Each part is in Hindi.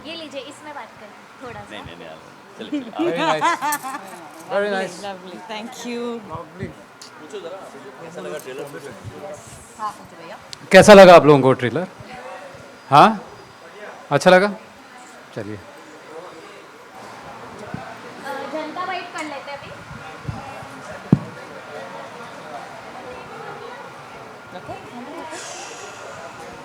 ये लीजिए, इसमें बात करें थोड़ा सा। नहीं नहीं नहीं चलिए चलिए Very nice. Very nice. Lovely. Thank you. Lovely. पूछो जरा कैसा लगा ट्रेलर? हाँ पूछो भैया. कैसा लगा आप लोगों को ट्रेलर? हाँ, अच्छा लगा? चलिए. जनता वाइट कर लेते हैं अभी।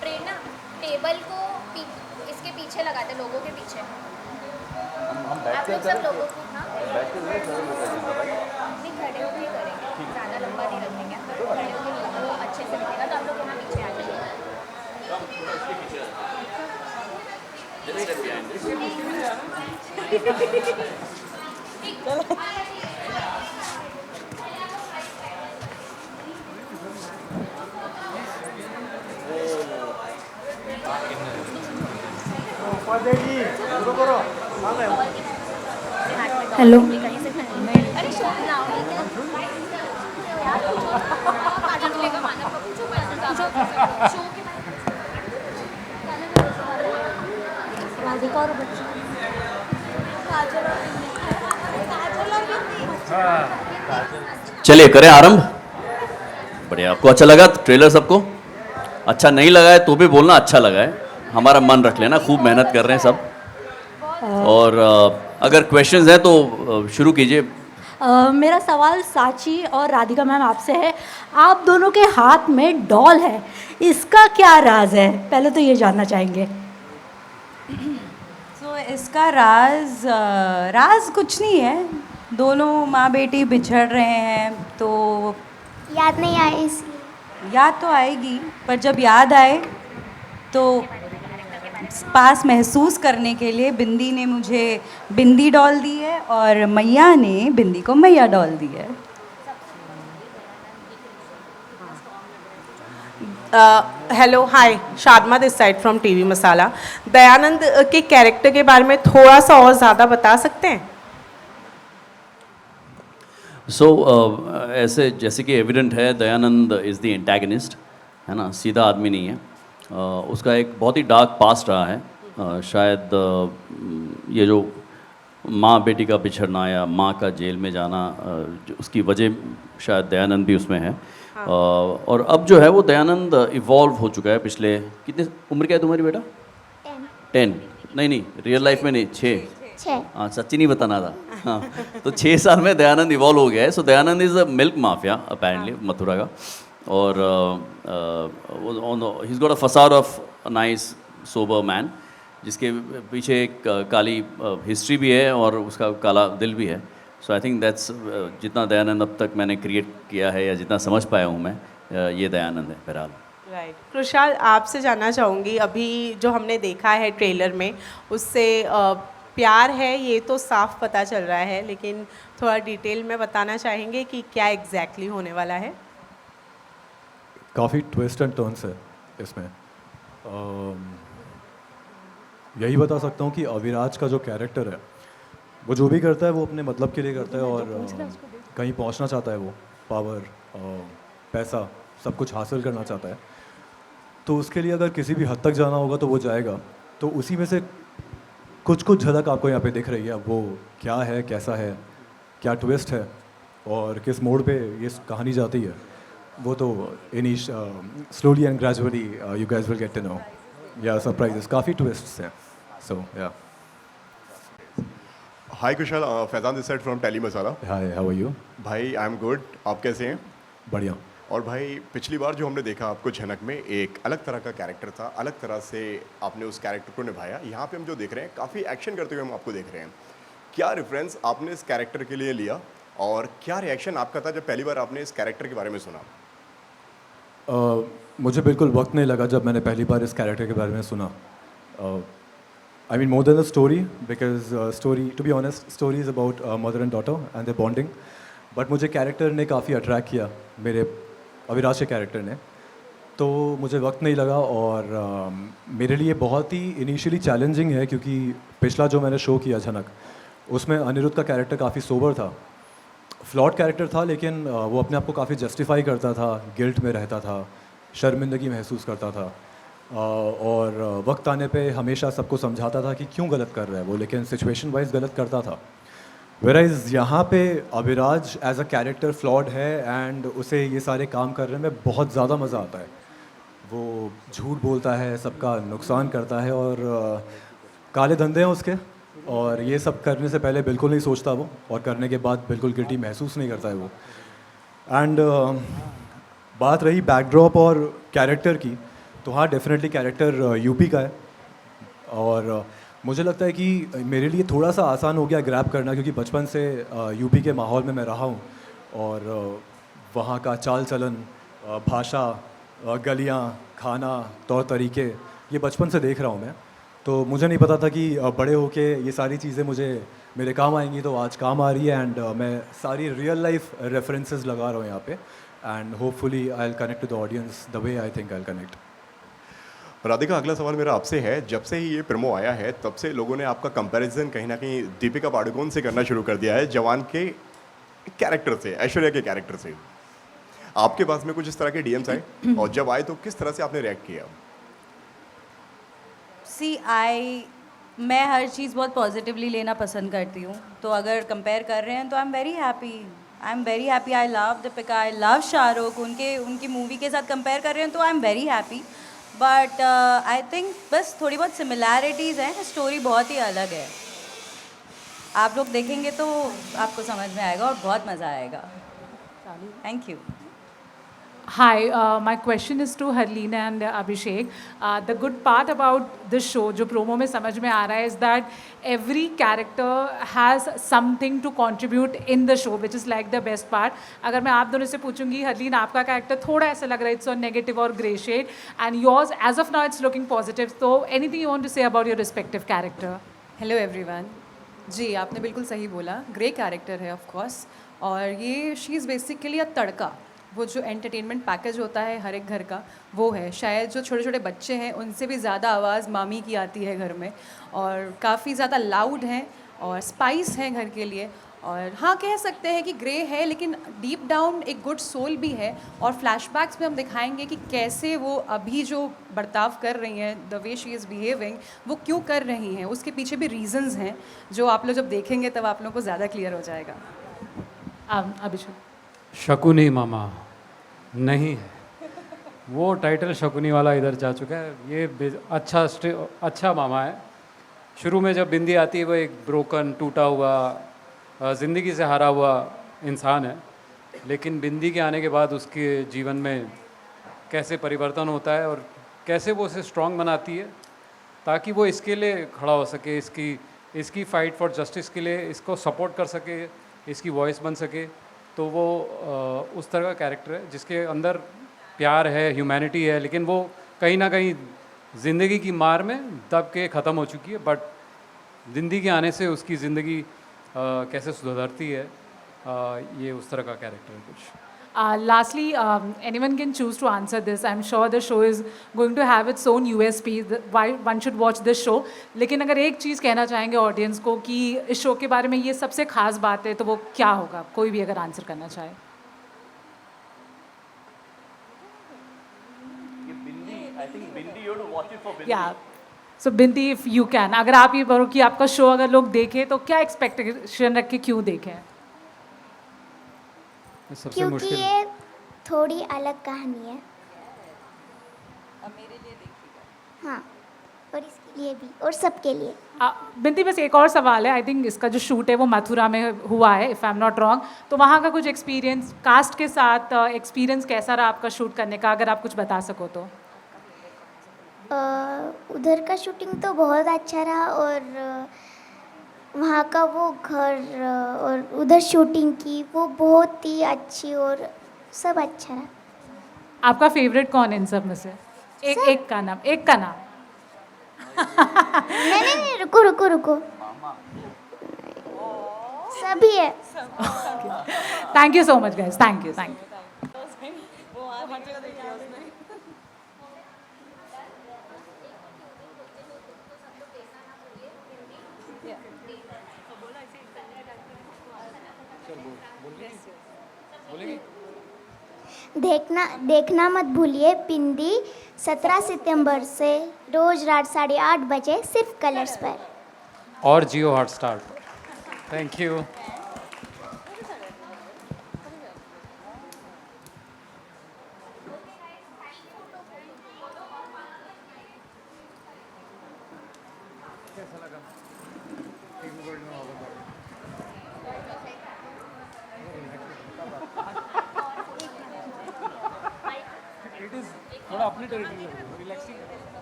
प्रेरणा, टेबल को इसके पीछे लगाते, लोगों के पीछे। आप लोग सब लोगों को, हाँ नहीं, खड़े होकर ही करेंगे, ज़्यादा लंबा नहीं रखेंगे, खड़े होकर अच्छे से दिखेगा। तो आप लोग यहाँ पीछे आ जाइए। हेलो। अरे शोक लाओ, ये क्या? यार, काजल लेगा मानव का पूछो, शो के राधिका और बच्ची। चलिए करें आरंभ। बढ़िया, आपको अच्छा लगा ट्रेलर? सबको अच्छा नहीं लगा है तो भी बोलना अच्छा लगा है, हमारा मन रख लेना, खूब मेहनत कर रहे हैं सब। और अगर क्वेश्चंस हैं तो शुरू कीजिए। मेरा सवाल साची और राधिका मैम आपसे है। आप दोनों के हाथ में डॉल है, इसका क्या राज है? पहले तो ये जानना चाहेंगे। So इसका राज कुछ नहीं है. दोनों माँ बेटी बिछड़ रहे हैं तो याद नहीं आई इस याद तो आएगी, पर जब याद आए तो पास महसूस करने के लिए बिंदी ने मुझे बिंदी डॉल दी है और मैया ने बिंदी को मैया डॉल दी है. Hello hi, Shadma this side from TV Masala. Dayanand के कैरेक्टर के बारे में थोड़ा सा और ज़्यादा बता सकते हैं? ऐसे जैसे कि एविडेंट है, दयानंद इज़ द एंटैगनिस्ट, है ना, सीधा आदमी नहीं है. उसका एक बहुत ही डार्क पास्ट रहा है. शायद ये जो माँ बेटी का बिछड़ना या माँ का जेल में जाना, उसकी वजह शायद दयानंद भी उसमें है. और अब जो है वो दयानंद इवॉल्व हो चुका है. पिछले कितने उम्र क्या है तुम्हारी बेटा? 10. नहीं रियल लाइफ में नहीं, 6. हाँ, सच्ची नहीं बताना था. हाँ, तो 6 साल में दयानंद इवॉल्व हो गया है. So Dayanand is a milk mafia apparently, Mathura का. और he is got a facade of a nice sober man, जिसके पीछे एक काली हिस्ट्री भी है और उसका काला दिल भी है. सो आई थिंक दैट्स जितना दयानंद अब तक मैंने क्रिएट किया है या जितना समझ पाया हूँ मैं, ये दयानंद है बहरहाल. राइट. कृषाल, आपसे जानना चाहूँगी, अभी जो हमने देखा है ट्रेलर में उससे प्यार है ये तो साफ पता चल रहा है, लेकिन थोड़ा डिटेल में बताना चाहेंगे कि क्या एग्जैक्टली होने वाला है? काफ़ी ट्विस्ट एंड टर्न्स है इसमें. यही बता सकता हूँ कि अविराज का जो कैरेक्टर है, वो जो भी करता है वो अपने मतलब के लिए करता है और कहीं पहुँचना चाहता है. वो पावर, पैसा, सब कुछ हासिल करना चाहता है. तो उसके लिए अगर किसी भी हद तक जाना होगा तो वो जाएगा. तो उसी में से कुछ झलक आपको यहाँ पे दिख रही है. वो क्या है, कैसा है, क्या ट्विस्ट है और किस मोड़ पे ये कहानी जाती है, वो तो slowly and gradually you guys will get to know. Yeah surprises, काफ़ी ट्विस्ट्स हैं. So yeah hi Kushal, Faizan this side from Telly Masala. Hi, how are you? भाई आई एम गुड, आप कैसे हैं? बढ़िया. और भाई पिछली बार जो हमने देखा आपको झनक में, एक अलग तरह का कैरेक्टर था, अलग तरह से आपने उस कैरेक्टर को निभाया. यहाँ पे हम जो देख रहे हैं काफ़ी एक्शन करते हुए हम आपको देख रहे हैं. क्या रेफरेंस आपने इस कैरेक्टर के लिए लिया और क्या रिएक्शन आपका था जब पहली बार आपने इस कैरेक्टर के बारे में सुना? मुझे बिल्कुल वक्त नहीं लगा जब मैंने पहली बार इस कैरेक्टर के बारे में सुना. I mean more than the story, because story, to be honest, story is about mother and daughter and the bonding. But मुझे कैरेक्टर ने काफ़ी अट्रैक्ट किया, मेरे अविराज के कैरेक्टर ने. तो मुझे वक्त नहीं लगा और मेरे लिए बहुत ही इनिशियली चैलेंजिंग है, क्योंकि पिछला जो मैंने शो किया झनक, उसमें अनिरुद्ध का कैरेक्टर काफ़ी सोबर था, फ्लॉट कैरेक्टर था, लेकिन वो अपने आप को काफ़ी जस्टिफाई करता था, गिल्ट में रहता था, शर्मिंदगी महसूस करता था. और वक्त आने पे हमेशा सबको समझाता था कि क्यों गलत कर रहा है वो, लेकिन सिचुएशन वाइज गलत करता था। वेराइज यहाँ पे Abhiraj as a character flawed है एंड उसे ये सारे काम करने में बहुत ज़्यादा मज़ा आता है। वो झूठ बोलता है, सबका नुकसान करता है और काले धंधे हैं उसके, और ये सब करने से पहले बिल्कुल नहीं सोचता वो, और करने के बाद बिल्कुल गिल्टी महसूस नहीं करता है वो। एंड बात रही बैकड्रॉप और कैरेक्टर की, तो हाँ डेफिनेटली कैरेक्टर यूपी का है, और मुझे लगता है कि मेरे लिए थोड़ा सा आसान हो गया ग्रैब करना, क्योंकि बचपन से यूपी के माहौल में मैं रहा हूँ, और वहाँ का चाल चलन, भाषा, गलियाँ, खाना, तौर तरीके, ये बचपन से देख रहा हूँ मैं। तो मुझे नहीं पता था कि बड़े होके ये सारी चीज़ें मुझे मेरे काम आएंगी, तो आज काम आ रही है। एंड मैं सारी रियल लाइफ रेफरेंसेस लगा रहा हूँ यहाँ पे, and hopefully I will connect to the audience the way I think I will connect. Radhika, अगला सवाल मेरा आपसे है, जब से ही ये प्रोमो आया है तब से लोगों ने आपका कंपैरिजन कहीं ना कहीं दीपिका पादुकोण से करना शुरू कर दिया है, जवान के कैरेक्टर से, ऐश्वर्या के कैरेक्टर से। आपके पास में कुछ इस तरह के डीएम्स आए, और जब आए तो किस तरह से आपने रिएक्ट किया? मैं हर चीज़ बहुत पॉजिटिवली लेना पसंद करती हूँ, तो अगर कंपेयर कर रहे हैं तो I am very happy. I love Deepika, I love Shahrukh, उनकी मूवी के साथ कंपेयर कर रहे हैं तो I am very happy. But I think बस थोड़ी बहुत सिमिलैरिटीज़ हैं, स्टोरी बहुत ही अलग है। आप लोग देखेंगे तो आपको समझ में आएगा और बहुत मज़ा आएगा। Thank you. Hi, my question is to Harleen and Abhishek. The good part about this show, जो promo में समझ में आ रहा है, is that every character has something to contribute in the show, which is like the best part. अगर मैं आप दोनों से पूछूंगी, हरलीन आपका कैरेक्टर थोड़ा ऐसा लग रहा है, it's on negative और grey shade, and yours as of now it's looking positive. So anything you want to say about your respective character? Hello everyone. जी, आपने बिल्कुल सही बोला, ग्रे कैरेक्टर है ऑफ कोर्स, और ये she is basically a tadka. वो जो एंटरटेनमेंट पैकेज होता है हर एक घर का, वो है। शायद जो छोटे छोटे बच्चे हैं उनसे भी ज़्यादा आवाज़ मामी की आती है घर में, और काफ़ी ज़्यादा लाउड हैं और स्पाइस हैं घर के लिए। और हाँ, कह सकते हैं कि ग्रे है, लेकिन डीप डाउन एक गुड सोल भी है। और फ्लैशबैक्स में हम दिखाएंगे कि कैसे वो अभी जो बर्ताव कर रही हैं, the way she is behaving, वो क्यों कर रही हैं, उसके पीछे भी रीजंस हैं, जो आप लोग जब देखेंगे तब आप लोगों को ज़्यादा क्लियर हो जाएगा। अभिषेक। शकुनी मामा नहीं है, वो टाइटल शकुनी वाला इधर जा चुका है। ये अच्छा मामा है। शुरू में जब बिंदी आती है वो एक ब्रोकन, टूटा हुआ, ज़िंदगी से हारा हुआ इंसान है, लेकिन बिंदी के आने के बाद उसके जीवन में कैसे परिवर्तन होता है और कैसे वो उसे स्ट्रॉन्ग बनाती है ताकि वो इसके लिए खड़ा हो सके, इसकी फ़ाइट फॉर जस्टिस के लिए इसको सपोर्ट कर सके, इसकी वॉइस बन सके। तो वो उस तरह का कैरेक्टर है जिसके अंदर प्यार है, ह्यूमैनिटी है, लेकिन वो कहीं ना कहीं ज़िंदगी की मार में दब के ख़त्म हो चुकी है। बट बिंदी के आने से उसकी ज़िंदगी कैसे सुधरती है, ये उस तरह का कैरेक्टर है कुछ। Lastly, anyone can choose to answer this. I'm sure the show is going to have its own USP. Why one should watch this show. लेकिन अगर एक चीज़ कहना चाहेंगे ऑडियंस को कि इस शो के बारे में ये सबसे खास बात है, तो वो क्या होगा? कोई भी अगर आंसर करना चाहे। Yeah. So bindi, if you can, अगर आप ये बोलो कि आपका शो अगर लोग देखें तो क्या एक्सपेक्टेशन रख के क्यों देखें? सबसे क्योंकि मुश्किल ये थोड़ी अलग कहानी है। अब मेरे लिए देखिएगा। हाँ, और इसके लिए भी और सबके लिए। बिंदी, बस एक और सवाल है। आई थिंक इसका जो शूट है वो मथुरा में हुआ है, if I am not wrong, तो वहाँ का कुछ एक्सपीरियंस, कास्ट के साथ एक्सपीरियंस कैसा रहा आपका शूट करने का, अगर आप कुछ बता सको तो। उधर का शूटिंग तो बहुत अच्छा रहा, और वहाँ का वो घर और उधर शूटिंग की वो बहुत ही अच्छी, और सब अच्छा रहा। आपका फेवरेट कौन है इन सब में से? एक का नाम। नहीं, रुको। सभी है। Thank you so much guys, thank you. देखना मत भूलिए बिंदी 17 सितंबर से रोज़ रात 8:30 बजे सिर्फ कलर्स पर। और जियो हॉटस्टार। Thank you. थोड़ा अपनी टेरिटरी रिलैक्सिंग